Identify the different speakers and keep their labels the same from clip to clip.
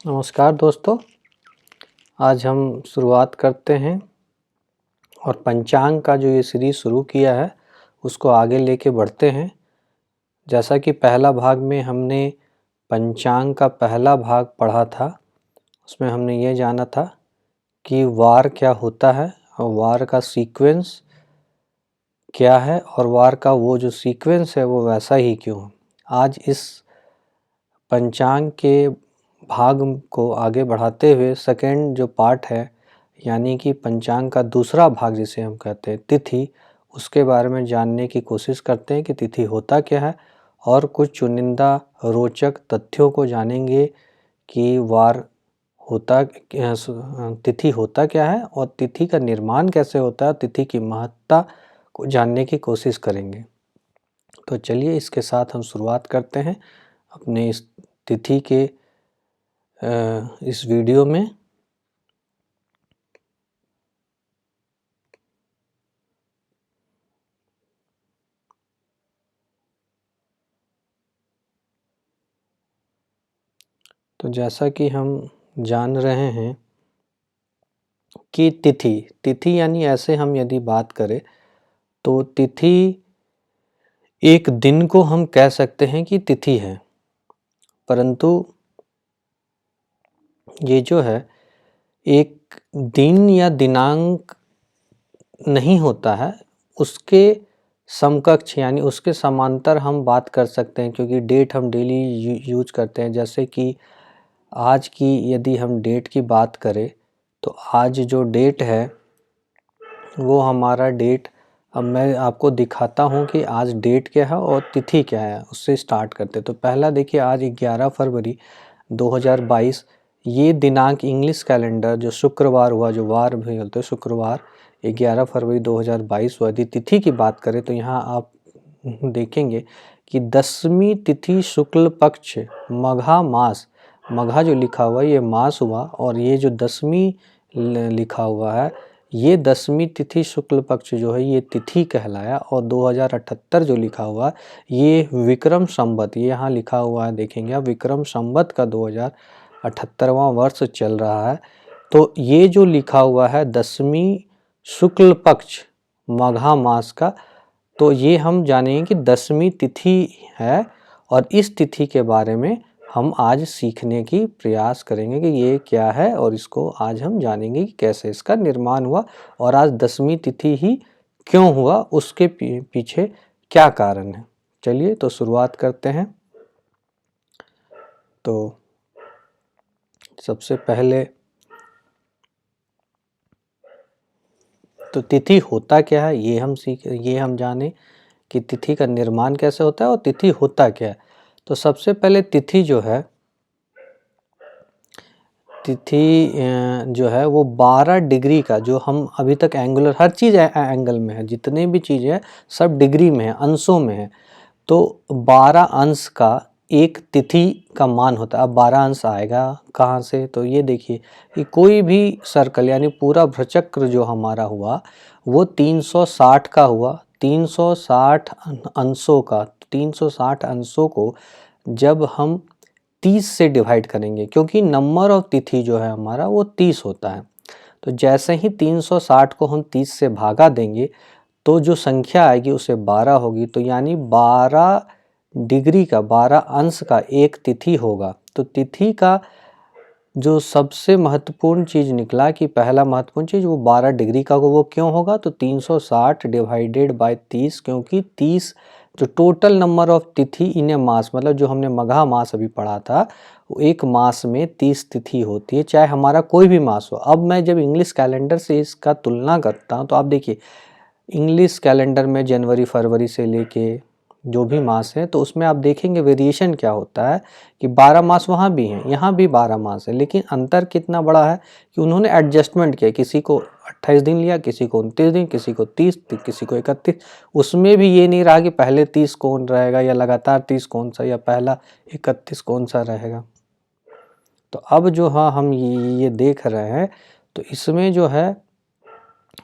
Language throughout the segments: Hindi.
Speaker 1: नमस्कार दोस्तों, आज हम शुरुआत करते हैं और पंचांग का जो ये सीरीज़ शुरू किया है उसको आगे लेके बढ़ते हैं। जैसा कि पहला भाग में हमने पंचांग का पहला भाग पढ़ा था, उसमें हमने ये जाना था कि वार क्या होता है और वार का सीक्वेंस क्या है और वार का वो जो सीक्वेंस है वो वैसा ही क्यों है। आज इस पंचांग के भाग को आगे बढ़ाते हुए सेकेंड जो पार्ट है यानी कि पंचांग का दूसरा भाग जिसे हम कहते हैं तिथि, उसके बारे में जानने की कोशिश करते हैं कि तिथि होता क्या है और कुछ चुनिंदा रोचक तथ्यों को जानेंगे कि वार होता तिथि होता क्या है और तिथि का निर्माण कैसे होता है, तिथि की महत्ता को जानने की कोशिश करेंगे। तो चलिए इसके साथ हम शुरुआत करते हैं अपने इस तिथि के इस वीडियो में। तो जैसा कि हम जान रहे हैं कि तिथि यानी ऐसे हम यदि बात करें तो तिथि एक दिन को हम कह सकते हैं कि तिथि है, परंतु ये जो है एक दिन या दिनांक नहीं होता है, उसके समकक्ष यानी उसके समांतर हम बात कर सकते हैं, क्योंकि डेट हम डेली यूज करते हैं। जैसे कि आज की यदि हम डेट की बात करें तो आज जो डेट है वो हमारा डेट, अब मैं आपको दिखाता हूँ कि आज डेट क्या है और तिथि क्या है, उससे स्टार्ट करते। तो पहला देखिए, आज 11 फरवरी 2022, ये दिनांक इंग्लिश कैलेंडर जो शुक्रवार हुआ, जो वार भी बोलते हैं शुक्रवार, 11 फरवरी 2022 हुआ। यदि तिथि की बात करें तो यहाँ आप देखेंगे कि 10वीं तिथि शुक्ल पक्ष मघा मास, मघा जो लिखा हुआ है ये मास हुआ, और ये जो 10वीं लिखा हुआ है ये 10वीं तिथि शुक्ल पक्ष जो है ये तिथि कहलाया। और 2078 जो लिखा हुआ है ये विक्रम संवत, ये यहाँ लिखा हुआ है, देखेंगे आप, विक्रम संवत का 2078वां वर्ष चल रहा है। तो ये जो लिखा हुआ है 10वीं शुक्ल पक्ष मघा मास का, तो ये हम जानेंगे कि 10वीं तिथि है, और इस तिथि के बारे में हम आज सीखने की प्रयास करेंगे कि ये क्या है, और इसको आज हम जानेंगे कि कैसे इसका निर्माण हुआ और आज 10वीं तिथि ही क्यों हुआ, उसके पीछे क्या कारण है। चलिए तो शुरुआत करते हैं। तो सबसे पहले तो तिथि होता क्या है ये हम जाने कि तिथि का निर्माण कैसे होता है और तिथि होता क्या है। तो सबसे पहले तिथि जो है, तिथि जो है वो 12 डिग्री का, जो हम अभी तक एंगुलर, हर चीज़ एंगल में है, जितने भी चीज़ें हैं सब डिग्री में है, अंशों में है। तो 12 अंश का एक तिथि का मान होता है। अब 12 अंश आएगा कहाँ से, तो ये देखिए कि कोई भी सर्कल यानी पूरा भ्रचक्र जो हमारा हुआ वो 360 का हुआ। 360 अंशों का, 360 अंशों को जब हम 30 से डिवाइड करेंगे, क्योंकि नंबर ऑफ तिथि जो है हमारा वो 30 होता है, तो जैसे ही 360 को हम 30 से भागा देंगे तो जो संख्या आएगी उसे 12 होगी। तो यानी 12 डिग्री का, 12 अंश का एक तिथि होगा। तो तिथि का जो सबसे महत्वपूर्ण चीज़ निकला कि पहला महत्वपूर्ण चीज़ वो 12 डिग्री का, वो क्यों होगा, तो 360 डिवाइडेड बाय 30, क्योंकि 30 जो टोटल नंबर ऑफ तिथि इन ए मास, मतलब जो हमने मघा मास अभी पढ़ा था, वो एक मास में 30 तिथि होती है, चाहे हमारा कोई भी मास हो। अब मैं जब इंग्लिश कैलेंडर से इसका तुलना करता हूँ तो आप देखिए, इंग्लिश कैलेंडर में जनवरी फरवरी से लेके जो भी मास है, तो उसमें आप देखेंगे वेरिएशन क्या होता है कि 12 मास वहाँ भी हैं, यहाँ भी 12 मास है, लेकिन अंतर कितना बड़ा है कि उन्होंने एडजस्टमेंट किया, किसी को 28 दिन लिया, किसी को 29 दिन, किसी को 30, किसी को 31। उसमें भी ये नहीं रहा कि पहले 30 कौन रहेगा या लगातार 30 कौन सा या पहला 31 कौन सा रहेगा। तो अब जो हम ये देख रहे हैं, तो इसमें जो है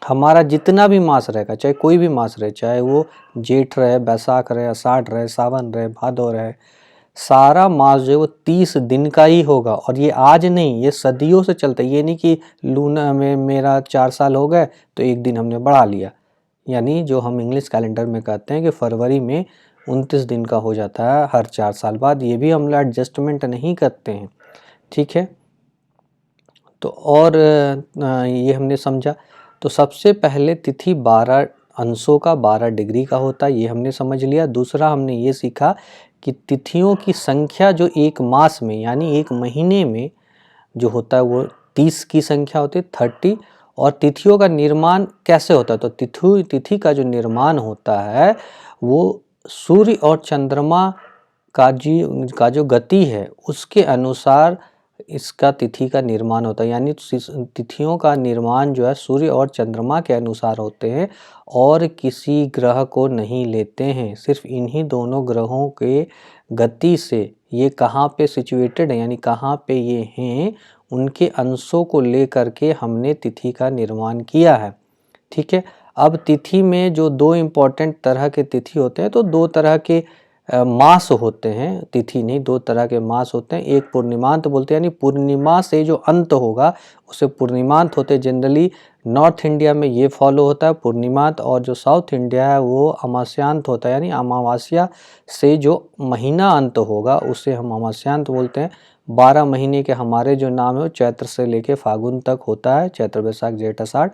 Speaker 1: हमारा जितना भी मास रहेगा, चाहे कोई भी मास रहे, चाहे वो जेठ रहे, बैसाख रहे, आषाढ़ रहे, सावन रहे, भादो रहे, सारा मास जो है वो 30 दिन का ही होगा। और ये आज नहीं, ये सदियों से चलता है। ये नहीं कि लूना में मेरा 4 साल हो गए तो एक दिन हमने बढ़ा लिया, यानी जो हम इंग्लिश कैलेंडर में कहते हैं कि फरवरी में 29 दिन का हो जाता है हर 4 साल बाद। ये भी हम लोग एडजस्टमेंट नहीं करते हैं, ठीक है। तो और ये हमने समझा। तो सबसे पहले तिथि 12 अंशों का 12 डिग्री का होता है, ये हमने समझ लिया। दूसरा हमने ये सीखा कि तिथियों की संख्या जो एक मास में यानी एक महीने में जो होता है वो 30 की संख्या होती है, 30। और तिथियों का निर्माण कैसे होता है, तो तिथि का जो निर्माण होता है वो सूर्य और चंद्रमा का जो गति है उसके अनुसार इसका तिथि का निर्माण होता है। यानी तिथियों का निर्माण जो है सूर्य और चंद्रमा के अनुसार होते हैं और किसी ग्रह को नहीं लेते हैं। सिर्फ इन्हीं दोनों ग्रहों के गति से ये कहाँ पे सिचुएटेड है, यानी कहाँ पे ये हैं, उनके अंशों को लेकर के हमने तिथि का निर्माण किया है, ठीक है। अब तिथि में जो 2 इम्पॉर्टेंट तरह के तिथि होते हैं, तो 2 तरह के मास होते हैं, तिथि नहीं 2 तरह के मास होते हैं। एक पूर्णिमांत बोलते हैं, यानी पूर्णिमा से जो अंत होगा उसे पूर्णिमांत होते हैं। जनरली नॉर्थ इंडिया में ये फॉलो होता है पूर्णिमांत, और जो साउथ इंडिया है वो अमास्यांत होता है, यानी अमावस्या से जो महीना अंत होगा उसे हम अमास्यांत बोलते हैं। 12 महीने के हमारे जो नाम है वो चैत्र से लेके फागुन तक होता है, चैत्र वैशाख जेठ आषाढ़,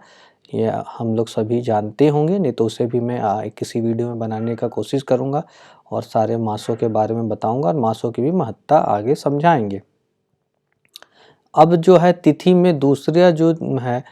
Speaker 1: ये हम लोग सभी जानते होंगे। नहीं तो उसे भी मैं किसी वीडियो में बनाने का कोशिश करूँगा और सारे मासों के बारे में बताऊंगा और मासों की भी महत्ता आगे समझाएंगे। अब जो है तिथि में दूसरा जो है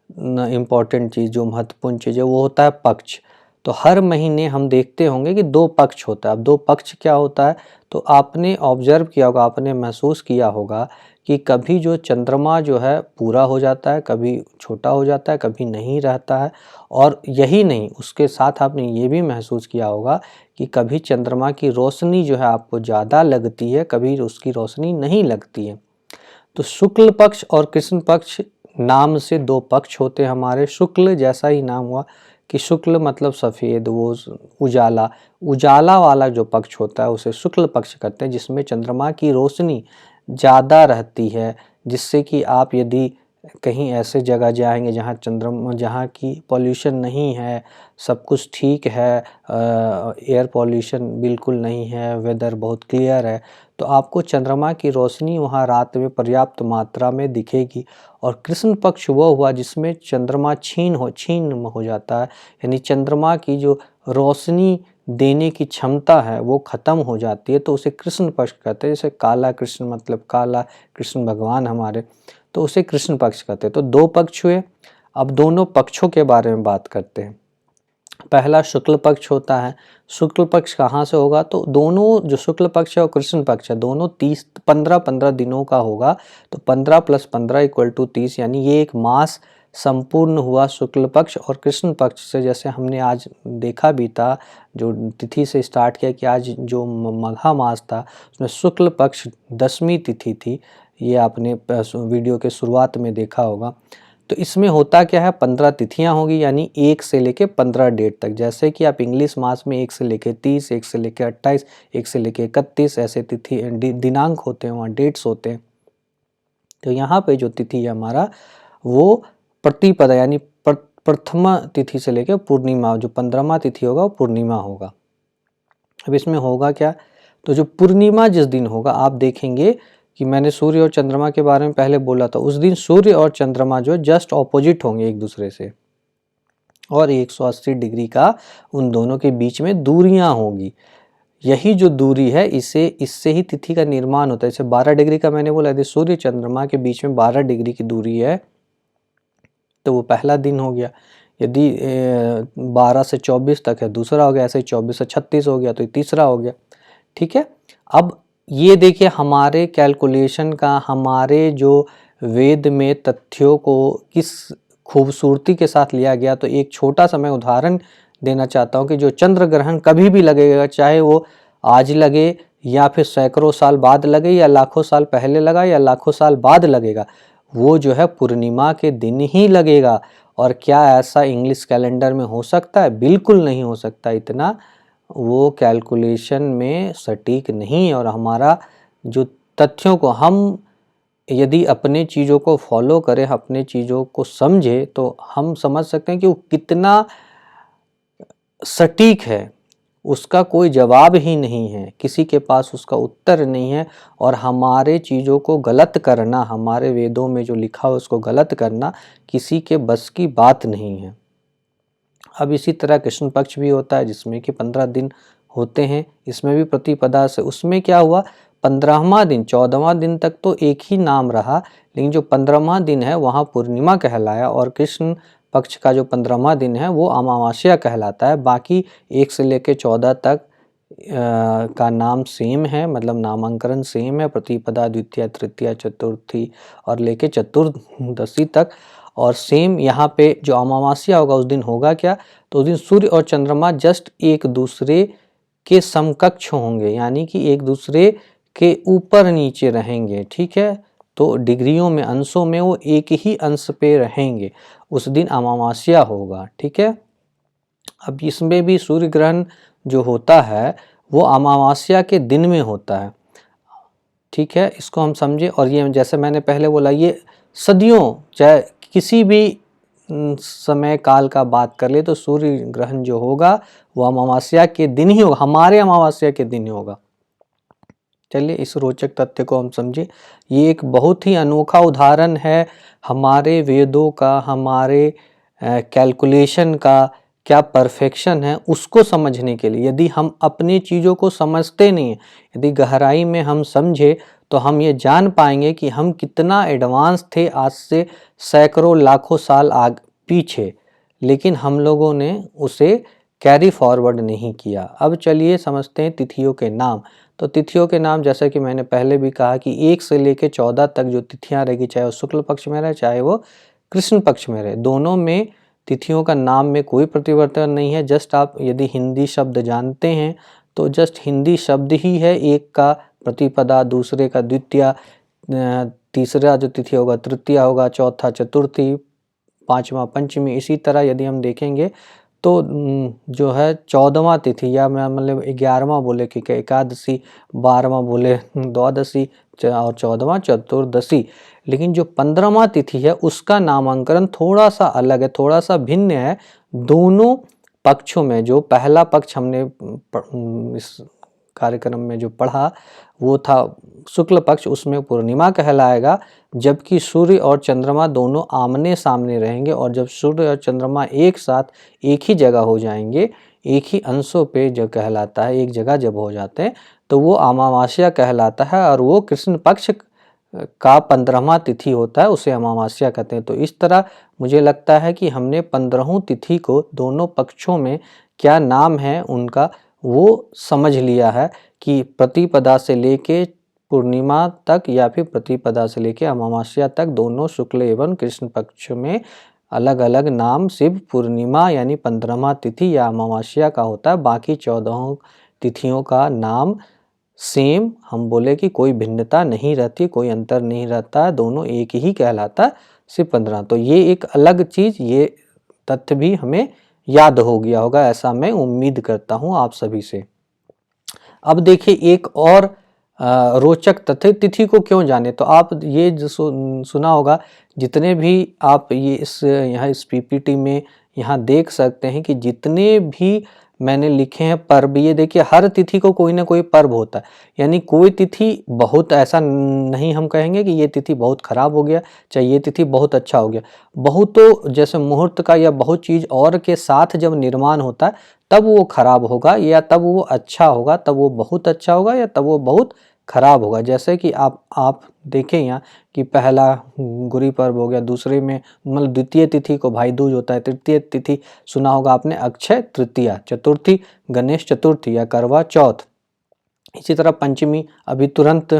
Speaker 1: इम्पॉर्टेंट चीज़, जो महत्वपूर्ण चीज़ है वो होता है पक्ष। तो हर महीने हम देखते होंगे कि 2 पक्ष होता है। अब 2 पक्ष क्या होता है, तो आपने ऑब्जर्व किया होगा, आपने महसूस किया होगा कि कभी जो चंद्रमा जो है पूरा हो जाता है, कभी छोटा हो जाता है, कभी नहीं रहता है। और यही नहीं, उसके साथ आपने ये भी महसूस किया होगा कि कभी चंद्रमा की रोशनी जो है आपको ज़्यादा लगती है, कभी उसकी रोशनी नहीं लगती है। तो शुक्ल पक्ष और कृष्ण पक्ष नाम से 2 पक्ष होते हैं हमारे। शुक्ल जैसा ही नाम हुआ कि शुक्ल मतलब सफ़ेद, वो उजाला, उजाला वाला जो पक्ष होता है उसे शुक्ल पक्ष कहते हैं, जिसमें चंद्रमा की रोशनी ज़्यादा रहती है, जिससे कि आप यदि कहीं ऐसे जगह जाएंगे जहाँ की पॉल्यूशन नहीं है, सब कुछ ठीक है, एयर पॉल्यूशन बिल्कुल नहीं है, वेदर बहुत क्लियर है, तो आपको चंद्रमा की रोशनी वहाँ रात में पर्याप्त मात्रा में दिखेगी। और कृष्ण पक्ष वो हुआ जिसमें चंद्रमा छीन हो जाता है, यानी चंद्रमा की जो रोशनी देने की क्षमता है वो ख़त्म हो जाती है, तो उसे कृष्ण पक्ष कहते हैं। जैसे काला कृष्ण मतलब काला कृष्ण भगवान हमारे, तो उसे कृष्ण पक्ष कहते हैं। तो 2 पक्ष हुए। अब दोनों पक्षों के बारे में बात करते हैं। पहला शुक्ल पक्ष होता है। शुक्ल पक्ष कहाँ से होगा, तो दोनों जो शुक्ल पक्ष है और कृष्ण पक्ष है दोनों 15 दिनों का होगा। तो 15 + 15 = 30, यानी ये एक मास संपूर्ण हुआ शुक्ल पक्ष और कृष्ण पक्ष से। जैसे हमने आज देखा भी था, जो तिथि से स्टार्ट किया कि आज जो मघा मास था उसमें शुक्ल पक्ष 10वीं तिथि थी, ये आपने वीडियो के शुरुआत में देखा होगा। तो इसमें होता क्या है, 15 तिथियां होगी, यानी 1 से लेके 15 डेट तक। जैसे कि आप इंग्लिश मास में 1 से लेके 30, 1 से लेके 28, 1 से लेके 31 ऐसे तिथि दिनांक होते हैं, वहाँ डेट्स होते हैं। तो यहाँ पे जो तिथि है हमारा वो प्रतिपदा, यानी प्रथमा तिथि से लेकर पूर्णिमा, जो 15वां तिथि होगा वो पूर्णिमा होगा। अब इसमें होगा क्या, तो जो पूर्णिमा जिस दिन होगा, आप देखेंगे कि मैंने सूर्य और चंद्रमा के बारे में पहले बोला था, उस दिन सूर्य और चंद्रमा जो जस्ट ऑपोजिट होंगे एक दूसरे से, और 180 डिग्री का उन दोनों के बीच में दूरियां होगी। यही जो दूरी है इससे ही तिथि का निर्माण होता है। जैसे 12 डिग्री का मैंने बोला, यदि सूर्य चंद्रमा के बीच में 12 डिग्री की दूरी है तो वो पहला दिन हो गया। यदि 12 से 24 तक है दूसरा हो गया, ऐसे 24 से 36 हो गया तो तीसरा हो गया, ठीक है। अब ये देखिए हमारे कैलकुलेशन का, हमारे जो वेद में तथ्यों को किस खूबसूरती के साथ लिया गया। तो एक छोटा सा मैं उदाहरण देना चाहता हूँ कि जो चंद्र ग्रहण कभी भी लगेगा, चाहे वो आज लगे या फिर सैकड़ों साल बाद लगे या लाखों साल पहले लगा या लाखों साल बाद लगेगा, वो जो है पूर्णिमा के दिन ही लगेगा। और क्या ऐसा इंग्लिश कैलेंडर में हो सकता है? बिल्कुल नहीं हो सकता। इतना वो कैलकुलेशन में सटीक नहीं है। और हमारा जो तथ्यों को हम यदि अपने चीज़ों को फॉलो करें, अपने चीज़ों को समझे, तो हम समझ सकते हैं कि वो कितना सटीक है। उसका कोई जवाब ही नहीं है, किसी के पास उसका उत्तर नहीं है। और हमारे चीज़ों को गलत करना, हमारे वेदों में जो लिखा है उसको गलत करना किसी के बस की बात नहीं है। अब इसी तरह कृष्ण पक्ष भी होता है जिसमें कि 15 दिन होते हैं, इसमें भी प्रतिपदा से, उसमें क्या हुआ, 15वां दिन 14वां दिन तक तो एक ही नाम रहा, लेकिन जो 15वां दिन है वहाँ पूर्णिमा कहलाया। और कृष्ण पक्ष का जो 15वां दिन है वो अमावास्या कहलाता है। बाकी 1 से लेकर 14 तक का नाम सेम है, मतलब नामांकन सेम है, प्रतिपदा, द्वितीया, तृतीया, चतुर्थी और लेके चतुर्दशी तक। और सेम यहाँ पे जो अमावास्या होगा उस दिन होगा क्या, तो उस दिन सूर्य और चंद्रमा जस्ट एक दूसरे के समकक्ष होंगे, यानी कि एक दूसरे के ऊपर नीचे रहेंगे। ठीक है, तो डिग्रियों में, अंशों में वो एक ही अंश पे रहेंगे, उस दिन अमावास्या होगा। ठीक है, अब इसमें भी सूर्य ग्रहण जो होता है वो अमावस्या के दिन में होता है। ठीक है, इसको हम समझे। और ये जैसे मैंने पहले बोला, ये सदियों, चाहे किसी भी समय काल का बात कर ले, तो सूर्य ग्रहण जो होगा वो अमावस्या के दिन ही होगा, हमारे अमावस्या के दिन ही होगा। चलिए इस रोचक तथ्य को हम समझे। ये एक बहुत ही अनोखा उदाहरण है हमारे वेदों का, हमारे कैलकुलेशन का क्या परफेक्शन है उसको समझने के लिए। यदि हम अपनी चीज़ों को समझते नहीं हैं, यदि गहराई में हम समझे, तो हम ये जान पाएंगे कि हम कितना एडवांस थे आज से सैकड़ों लाखों साल पीछे, लेकिन हम लोगों ने उसे कैरी फॉरवर्ड नहीं किया। अब चलिए समझते हैं तिथियों के नाम। तो तिथियों के नाम, जैसा कि मैंने पहले भी कहा कि 1 से लेकर 14 तक जो तिथियां रहेगी, चाहे वो शुक्ल पक्ष में रहे चाहे वो कृष्ण पक्ष में रहे, दोनों में तिथियों का नाम में कोई परिवर्तन नहीं है। जस्ट आप यदि हिंदी शब्द जानते हैं तो जस्ट हिंदी शब्द ही है, एक का प्रतिपदा, दूसरे का द्वितीया, तीसरा जो तिथि होगा तृतीया होगा, चौथा चतुर्थी, पांचवा पंचमी। इसी तरह यदि हम देखेंगे तो जो है 14वां तिथि, या मैं मतलब 11वां बोले कि एकादशी, 12वां बोले द्वादशी और 14वां चतुर्दशी। लेकिन जो 15वां तिथि है उसका नामांकन थोड़ा सा अलग है, थोड़ा सा भिन्न है। दोनों पक्षों में, जो पहला पक्ष हमने इस कार्यक्रम में जो पढ़ा वो था शुक्ल पक्ष, उसमें पूर्णिमा कहलाएगा, जबकि सूर्य और चंद्रमा दोनों आमने सामने रहेंगे। और जब सूर्य और चंद्रमा एक साथ एक ही जगह हो जाएंगे, एक ही अंशों पे जो कहलाता है, एक जगह जब हो जाते हैं, तो वो अमावास्या कहलाता है। और वो कृष्ण पक्ष का 15वां तिथि होता है, उसे अमावास्या कहते हैं। तो इस तरह मुझे लगता है कि हमने 15वीं तिथि को दोनों पक्षों में क्या नाम है उनका वो समझ लिया है, कि प्रतिपदा से लेके पूर्णिमा तक या फिर प्रतिपदा से लेके अमावास्या तक दोनों शुक्ल एवं कृष्ण पक्ष में अलग अलग नाम सिर्फ पूर्णिमा यानी 15वां तिथि या अमावास्या का होता है। बाकी 14 तिथियों का नाम सेम, हम बोले कि कोई भिन्नता नहीं रहती, कोई अंतर नहीं रहता, दोनों एक ही कहलाता, सिर्फ 15। तो ये एक अलग चीज़, ये तथ्य भी हमें याद हो गया होगा, ऐसा मैं उम्मीद करता हूँ आप सभी से। अब देखिए एक और रोचक तथ्य, तिथि को क्यों जाने, तो आप ये जो सुना होगा, जितने भी आप ये इस यहाँ इस पीपीटी में यहाँ देख सकते हैं कि जितने भी मैंने लिखे हैं पर्व, ये देखिए हर तिथि को कोई ना कोई पर्व होता है। यानी कोई तिथि बहुत ऐसा नहीं हम कहेंगे कि ये तिथि बहुत खराब हो गया, चाहे ये तिथि बहुत अच्छा हो गया। बहुत तो जैसे मुहूर्त का या बहुत चीज़ और के साथ जब निर्माण होता है तब वो खराब होगा, या तब वो अच्छा होगा, तब वो बहुत अच्छा होगा, या तब वो बहुत खराब होगा। जैसे कि आप देखें यहाँ कि पहला गुड़ी पर्व हो गया, दूसरे में मतलब द्वितीय तिथि को भाई दूज होता है, तृतीय तिथि सुना होगा आपने अक्षय तृतीया, चतुर्थी गणेश चतुर्थी या करवा चौथ। इसी तरह पंचमी, अभी तुरंत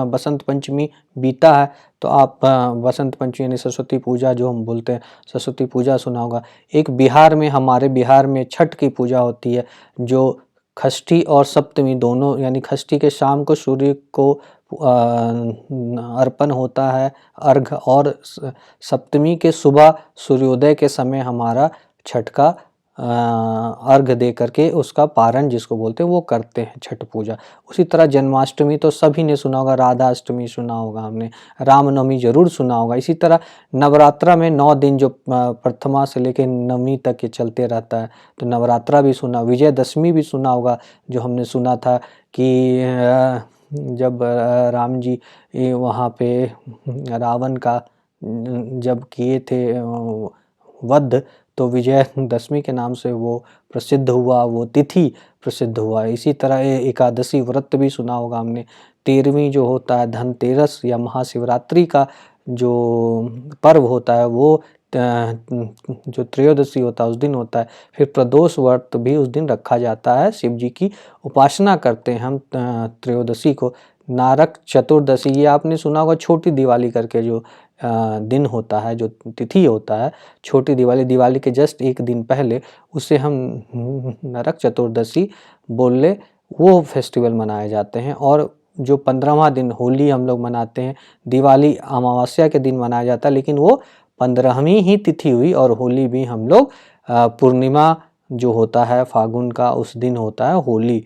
Speaker 1: बसंत पंचमी बीता है, तो आप बसंत पंचमी यानी सरस्वती पूजा जो हम बोलते हैं, सरस्वती पूजा सुना होगा। एक बिहार में, हमारे बिहार में छठ की पूजा होती है, जो षष्ठी और सप्तमी दोनों, यानी षष्ठी के शाम को सूर्य को अर्पण होता है अर्घ, और सप्तमी के सुबह सूर्योदय के समय हमारा छठ का अर्घ दे करके उसका पारण जिसको बोलते हैं वो करते हैं छठ पूजा। उसी तरह जन्माष्टमी तो सभी ने सुना होगा, राधा अष्टमी सुना होगा हमने, रामनवमी जरूर सुना होगा। इसी तरह नवरात्रा में 9 दिन जो प्रथमा से लेकर नवमी तक ये चलते रहता है, तो नवरात्रा भी सुना, विजयदशमी भी सुना होगा, जो हमने सुना था कि जब राम जी वहाँ पे रावण का जब किए थे वध, तो विजयदशमी के नाम से वो प्रसिद्ध हुआ, वो तिथि प्रसिद्ध हुआ। इसी तरह एकादशी व्रत भी सुना होगा हमने। 13वीं जो होता है धनतेरस या महाशिवरात्रि का जो पर्व होता है वो जो त्रयोदशी होता है उस दिन होता है। फिर प्रदोष व्रत भी उस दिन रखा जाता है, शिव जी की उपासना करते हैं हम त्रयोदशी को। नारक चतुर्दशी ये आपने सुना होगा, छोटी दिवाली करके जो दिन होता है, जो तिथि होता है, छोटी दिवाली, दिवाली के जस्ट एक दिन पहले, उसे हम नरक चतुर्दशी बोल ले, वो फेस्टिवल मनाए जाते हैं। और जो 15वां दिन होली हम लोग मनाते हैं, दिवाली अमावस्या के दिन मनाया जाता है, लेकिन वो 15वीं ही तिथि हुई, और होली भी हम लोग पूर्णिमा जो होता है फागुन का उस दिन होता है होली।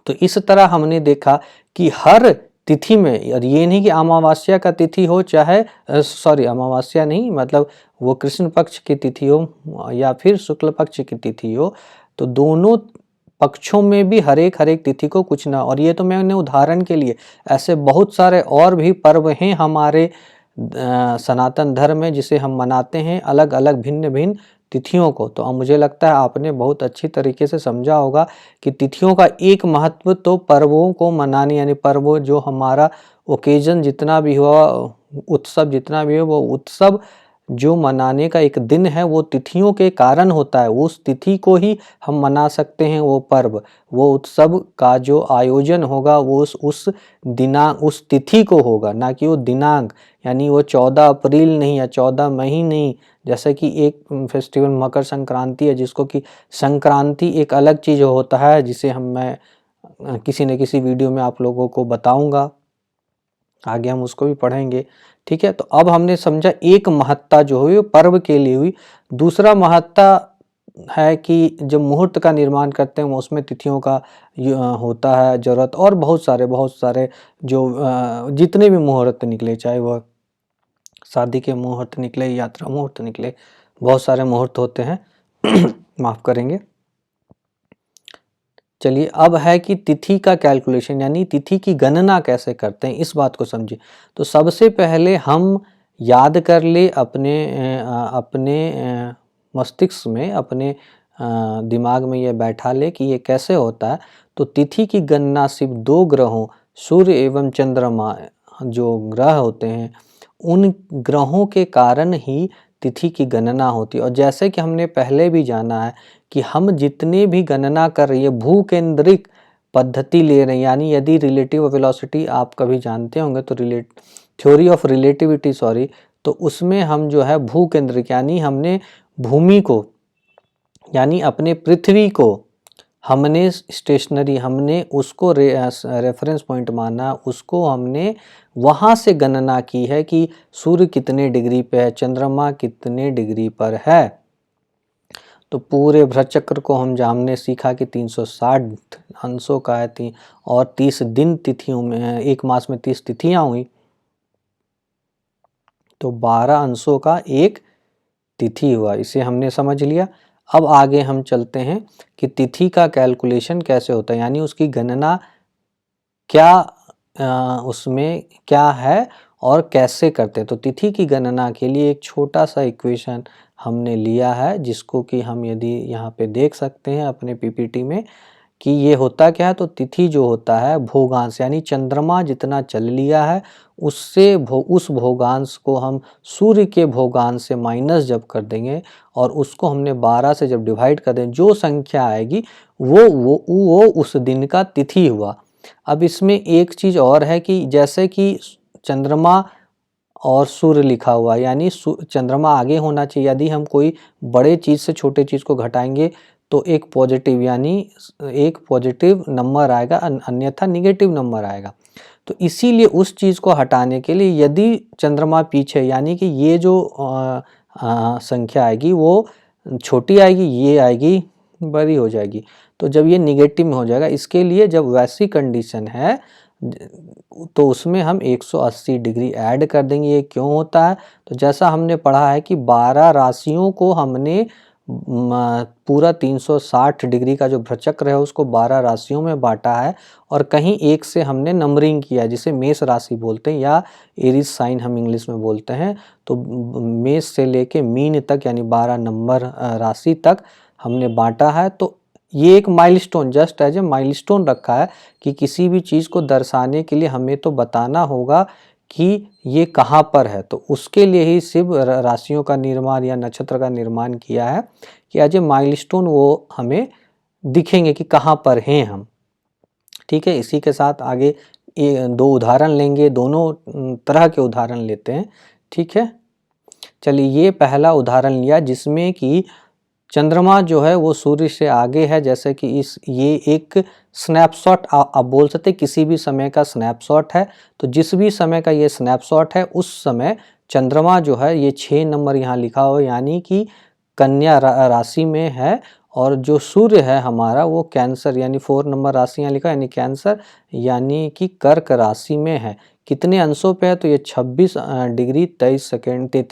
Speaker 1: तो इस तरह हमने देखा कि हर तिथि में, और ये नहीं कि अमावस्या का तिथि हो चाहे अमावस्या नहीं, मतलब वो कृष्ण पक्ष की तिथि हो या फिर शुक्ल पक्ष की तिथि हो, तो दोनों पक्षों में भी हर एक तिथि को कुछ ना, और ये तो मैंने उदाहरण के लिए, ऐसे बहुत सारे और भी पर्व हैं हमारे सनातन धर्म में जिसे हम मनाते हैं अलग अलग भिन्न भिन्न तिथियों को। तो अब मुझे लगता है आपने बहुत अच्छी तरीके से समझा होगा कि तिथियों का एक महत्व तो पर्वों को मनाने, यानी पर्व जो हमारा ओकेजन जितना भी हुआ, उत्सव जितना भी हो, वो उत्सव जो मनाने का एक दिन है वो तिथियों के कारण होता है। उस तिथि को ही हम मना सकते हैं, वो पर्व, वो उत्सव का जो आयोजन होगा वो उस दिनांक, उस तिथि को होगा, ना कि वो दिनांक, यानी वो 14 अप्रैल नहीं या 14 मई नहीं। जैसे कि एक फेस्टिवल मकर संक्रांति है, जिसको कि संक्रांति एक अलग चीज़ होता है, जिसे मैं किसी न किसी वीडियो में आप लोगों को बताऊंगा, आगे हम उसको भी पढ़ेंगे। ठीक है, तो अब हमने समझा एक महत्ता जो हुई पर्व के लिए हुई। दूसरा महत्ता है कि जब मुहूर्त का निर्माण करते हैं उसमें तिथियों का होता है ज़रूरत, और बहुत सारे जो जितने भी मुहूर्त निकले, चाहे वह शादी के मुहूर्त निकले, यात्रा मुहूर्त निकले, बहुत सारे मुहूर्त होते हैं माफ़ करेंगे। चलिए, अब है कि तिथि का कैलकुलेशन, यानी तिथि की गणना कैसे करते हैं, इस बात को समझिए। तो सबसे पहले हम याद कर ले अपने मस्तिष्क में, अपने दिमाग में ये बैठा ले कि ये कैसे होता है। तो तिथि की गणना सिर्फ 2 ग्रहों, सूर्य एवं चंद्रमा, जो ग्रह होते हैं, उन ग्रहों के कारण ही तिथि की गणना होती है। और जैसे कि हमने पहले भी जाना है कि हम जितने भी गणना कर रही है भूकेंद्रिक पद्धति ले रहे हैं, यानी यदि रिलेटिव वेलोसिटी आप कभी जानते होंगे तो थ्योरी ऑफ रिलेटिविटी तो उसमें हम जो है भूकेंद्रिक, यानी हमने भूमि को, यानी अपने पृथ्वी को हमने स्टेशनरी, हमने उसको रेफरेंस पॉइंट माना, उसको हमने वहाँ से गणना की है कि सूर्य कितने डिग्री पे है, चंद्रमा कितने डिग्री पर है। तो पूरे भ्रचक्र को हमने सीखा कि 360 अंशों का है, और 30 दिन तिथियों में, एक मास में 30 तिथियां हुई, तो 12 अंशों का एक तिथि हुआ, इसे हमने समझ लिया। अब आगे हम चलते हैं कि तिथि का कैलकुलेशन कैसे होता है, यानी उसकी गणना क्या उसमें क्या है और कैसे करते हैं। तो तिथि की गणना के लिए एक छोटा सा इक्वेशन हमने लिया है, जिसको कि हम यदि यहाँ पे देख सकते हैं अपने पीपीटी में कि ये होता क्या है। तो तिथि जो होता है भोगांश, यानी चंद्रमा जितना चल लिया है उससे उस भोगांश को हम सूर्य के भोगांश से माइनस जब कर देंगे और उसको हमने 12 से जब डिवाइड कर दें, जो संख्या आएगी वो उस दिन का तिथि हुआ। अब इसमें एक चीज़ और है कि जैसे कि चंद्रमा और सूर्य लिखा हुआ, यानी चंद्रमा आगे होना चाहिए। यदि हम कोई बड़े चीज़ से छोटे चीज़ को घटाएंगे तो एक पॉजिटिव, यानी एक पॉजिटिव नंबर आएगा, अन्यथा निगेटिव नंबर आएगा। तो इसीलिए उस चीज़ को हटाने के लिए यदि चंद्रमा पीछे, यानी कि ये जो संख्या आएगी वो छोटी आएगी, ये आएगी बड़ी हो जाएगी। तो जब ये निगेटिव में हो जाएगा, इसके लिए जब वैसी कंडीशन है तो उसमें हम 180 डिग्री ऐड कर देंगे। ये क्यों होता है? तो जैसा हमने पढ़ा है कि 12 राशियों को हमने पूरा 360 डिग्री का जो भ्रचक्र है उसको 12 राशियों में बांटा है, और कहीं एक से हमने नंबरिंग किया जिसे मेष राशि बोलते हैं या एरीज साइन हम इंग्लिश में बोलते हैं। तो मेष से लेके मीन तक यानी 12 नंबर राशि तक हमने बांटा है। तो ये एक milestone, just as a milestone रखा है कि किसी भी चीज़ को दर्शाने के लिए हमें तो बताना होगा कि ये कहाँ पर है। तो उसके लिए ही सिर्फ राशियों का निर्माण या नक्षत्र का निर्माण किया है कि एज ए माइलस्टोन वो हमें दिखेंगे कि कहाँ पर हैं हम। ठीक है, इसी के साथ आगे दो उदाहरण लेंगे, दोनों तरह के उदाहरण लेते हैं। ठीक है, चलिए ये पहला उदाहरण लिया जिसमें कि चंद्रमा जो है वो सूर्य से आगे है। जैसे कि ये एक स्नैपशॉट आप बोल सकते हैं, किसी भी समय का स्नैपशॉट है। तो जिस भी समय का ये स्नैपशॉट है उस समय चंद्रमा जो है ये 6 नंबर यहाँ लिखा हुआ है यानी कि कन्या राशि में है, और जो सूर्य है हमारा वो कैंसर यानी 4 नंबर राशि यहाँ लिखा है यानी कैंसर यानी कि कर्क राशि में है। कितने अंशों पे है? तो ये 26 डिग्री 33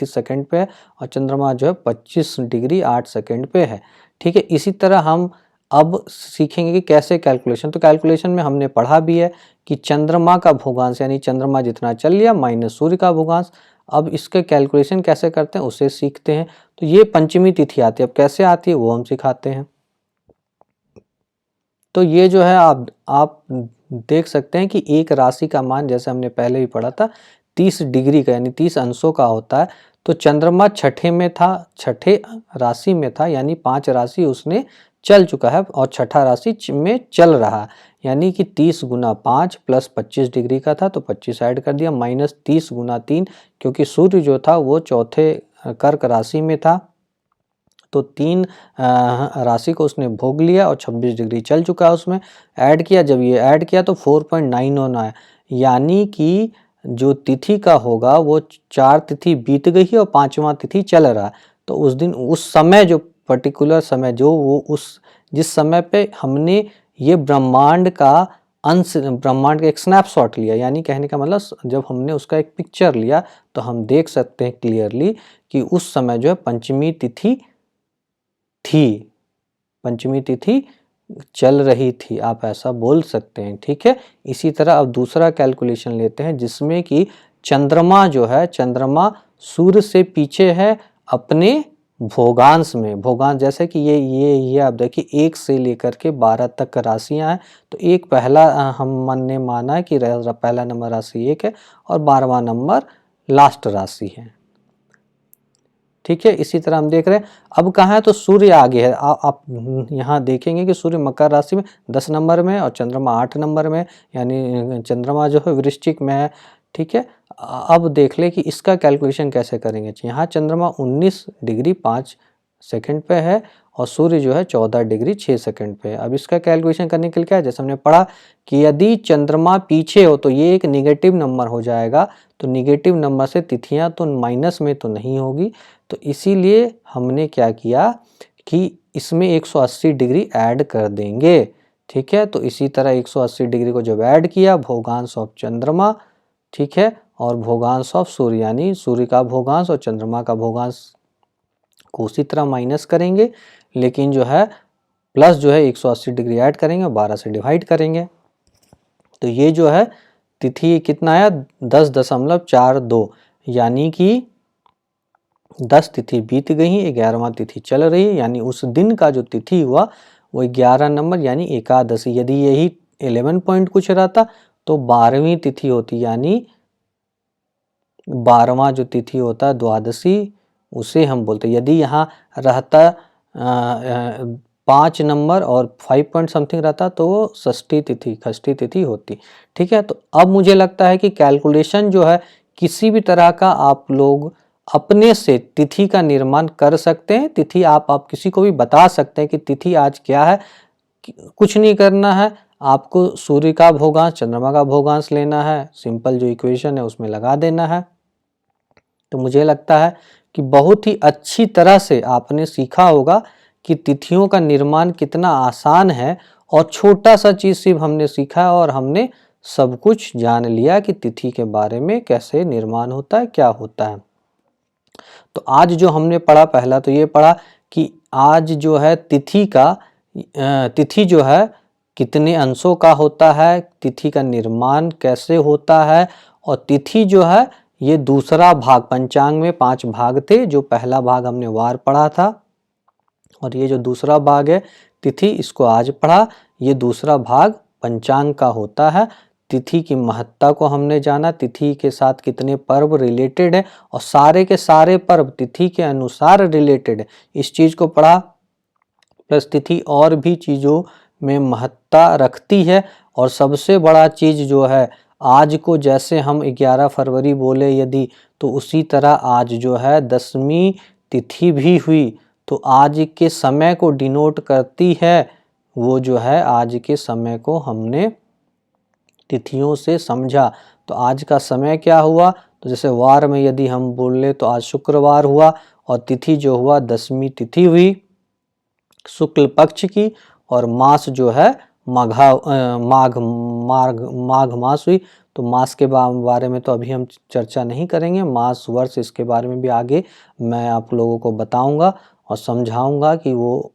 Speaker 1: सेकंड पे है, और चंद्रमा जो है 25 डिग्री 8 सेकंड पे है। ठीक है, इसी तरह हम अब सीखेंगे कि कैसे कैलकुलेशन। तो कैलकुलेशन में हमने पढ़ा भी है कि चंद्रमा का भूगांश यानी चंद्रमा जितना चल लिया माइनस सूर्य का भूगांश। अब इसके कैलकुलेशन कैसे करते हैं उसे सीखते हैं। तो ये पंचमी तिथि आती है, अब कैसे आती है वो हम सिखाते हैं। तो ये जो है आप देख सकते हैं कि एक राशि का मान, जैसे हमने पहले भी पढ़ा था, 30 डिग्री का यानी 30 अंशों का होता है। तो चंद्रमा छठे में था, छठे राशि में था यानी 5 राशि उसने चल चुका है और छठा राशि में चल रहा है, यानी कि 30 गुना 5 प्लस 25 डिग्री का था तो 25 ऐड कर दिया, माइनस 30 गुना 3 क्योंकि सूर्य जो था वो चौथे कर्क राशि में था। तो 3 राशि को उसने भोग लिया और 26 डिग्री चल चुका है उसमें, ऐड किया। जब ये ऐड किया तो 4.9 आया, यानी कि जो तिथि का होगा वो 4 तिथि बीत गई है और 5वां तिथि चल रहा है। तो उस दिन उस समय जो पर्टिकुलर समय जो वो उस जिस समय पे हमने ये ब्रह्मांड का अंश, ब्रह्मांड का एक स्नैपशॉट लिया, यानी कहने का मतलब जब हमने उसका एक पिक्चर लिया तो हम देख सकते हैं क्लियरली कि उस समय जो है पंचमी तिथि थी, पंचमी तिथि चल रही थी, आप ऐसा बोल सकते हैं। ठीक है, इसी तरह अब दूसरा कैलकुलेशन लेते हैं जिसमें कि चंद्रमा जो है, चंद्रमा सूर्य से पीछे है अपने भोगांश में। भोगांश जैसे कि ये आप देखिए 1 से लेकर के 12 तक राशियां हैं। तो एक पहला हमने माना है कि पहला नंबर राशि 1 है और 12वां नंबर लास्ट राशि है। ठीक है, इसी तरह हम देख रहे हैं अब कहाँ है, तो सूर्य आगे है। आप यहाँ देखेंगे कि सूर्य मकर राशि में 10 नंबर में और चंद्रमा 8 नंबर में, यानी चंद्रमा जो है वृश्चिक में है। ठीक है, अब देख ले कि इसका कैलकुलेशन कैसे करेंगे। यहाँ चंद्रमा 19 डिग्री 5 सेकंड पे है और सूर्य जो है 14 डिग्री 6 सेकंड पे है। अब इसका कैलकुलेशन करने के लिए क्या है, जैसे हमने पढ़ा कि यदि चंद्रमा पीछे हो तो ये एक निगेटिव नंबर हो जाएगा। तो निगेटिव नंबर से तिथियां तो माइनस में तो नहीं होगी, तो इसीलिए हमने क्या किया कि इसमें 180 डिग्री ऐड कर देंगे। ठीक है, तो इसी तरह 180 डिग्री को जब ऐड किया, भोगांश ऑफ चंद्रमा, ठीक है, और भोगांश ऑफ सूर्य यानी सूर्य का भोगांश और चंद्रमा का भोगांश को उसी तरह माइनस करेंगे, लेकिन जो है प्लस जो है 180 डिग्री ऐड करेंगे और 12 से डिवाइड करेंगे। तो ये जो है तिथि कितना आया 10.42, यानी कि 10 तिथि बीत गई है, 11वां तिथि चल रही है, यानी उस दिन का जो तिथि हुआ वो 11 नंबर यानी एकादशी। यदि यही 11 पॉइंट कुछ रहता तो 12वीं तिथि होती, यानी 12वां जो तिथि होता है द्वादशी उसे हम बोलते। यदि यहाँ रहता 5 नंबर और 5 पॉइंट समथिंग रहता तो वो षष्ठी तिथि होती। ठीक है, तो अब मुझे लगता है कि कैलकुलेशन जो है किसी भी तरह का आप लोग अपने से तिथि का निर्माण कर सकते हैं। तिथि आप किसी को भी बता सकते हैं कि तिथि आज क्या है। कुछ नहीं करना है, आपको सूर्य का भोगांश चंद्रमा का भोगांश लेना है, सिंपल जो इक्वेशन है उसमें लगा देना है। तो मुझे लगता है कि बहुत ही अच्छी तरह से आपने सीखा होगा कि तिथियों का निर्माण कितना आसान है, और छोटा सा चीज़ सिर्फ हमने सीखा और हमने सब कुछ जान लिया कि तिथि के बारे में कैसे निर्माण होता है, क्या होता है। तो आज जो हमने पढ़ा, पहला तो ये पढ़ा कि आज जो है तिथि जो है कितने अंशों का होता है, तिथि का निर्माण कैसे होता है, और तिथि जो है ये दूसरा भाग, पंचांग में 5 भाग थे, जो पहला भाग हमने वार पढ़ा था, और ये जो दूसरा भाग है तिथि, इसको आज पढ़ा। ये दूसरा भाग पंचांग का होता है। तिथि की महत्ता को हमने जाना, तिथि के साथ कितने पर्व रिलेटेड है, और सारे के सारे पर्व तिथि के अनुसार रिलेटेड है, इस चीज़ को पढ़ा। प्लस तिथि और भी चीज़ों में महत्ता रखती है, और सबसे बड़ा चीज़ जो है, आज को जैसे हम 11 फरवरी बोले यदि, तो उसी तरह आज जो है 10वीं तिथि भी हुई, तो आज के समय को डिनोट करती है। वो जो है आज के समय को हमने तिथियों से समझा। तो आज का समय क्या हुआ, तो जैसे वार में यदि हम बोल ले तो आज शुक्रवार हुआ, और तिथि जो हुआ 10वीं तिथि हुई शुक्ल पक्ष की, और मास जो है माघ मास हुई। तो मास के बारे में तो अभी हम चर्चा नहीं करेंगे, मास वर्ष इसके बारे में भी आगे मैं आप लोगों को बताऊंगा और समझाऊंगा कि वो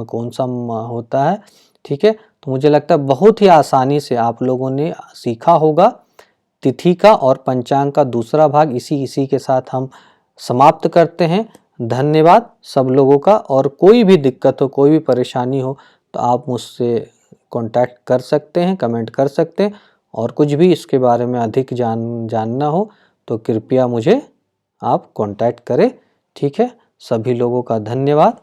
Speaker 1: कौन सा होता है। ठीक है, तो मुझे लगता है बहुत ही आसानी से आप लोगों ने सीखा होगा तिथि का और पंचांग का दूसरा भाग। इसी के साथ हम समाप्त करते हैं। धन्यवाद सब लोगों का, और कोई भी दिक्कत हो, कोई भी परेशानी हो तो आप मुझसे कांटेक्ट कर सकते हैं, कमेंट कर सकते हैं, और कुछ भी इसके बारे में अधिक जानना हो तो कृपया मुझे आप कांटेक्ट करें। ठीक है, सभी लोगों का धन्यवाद।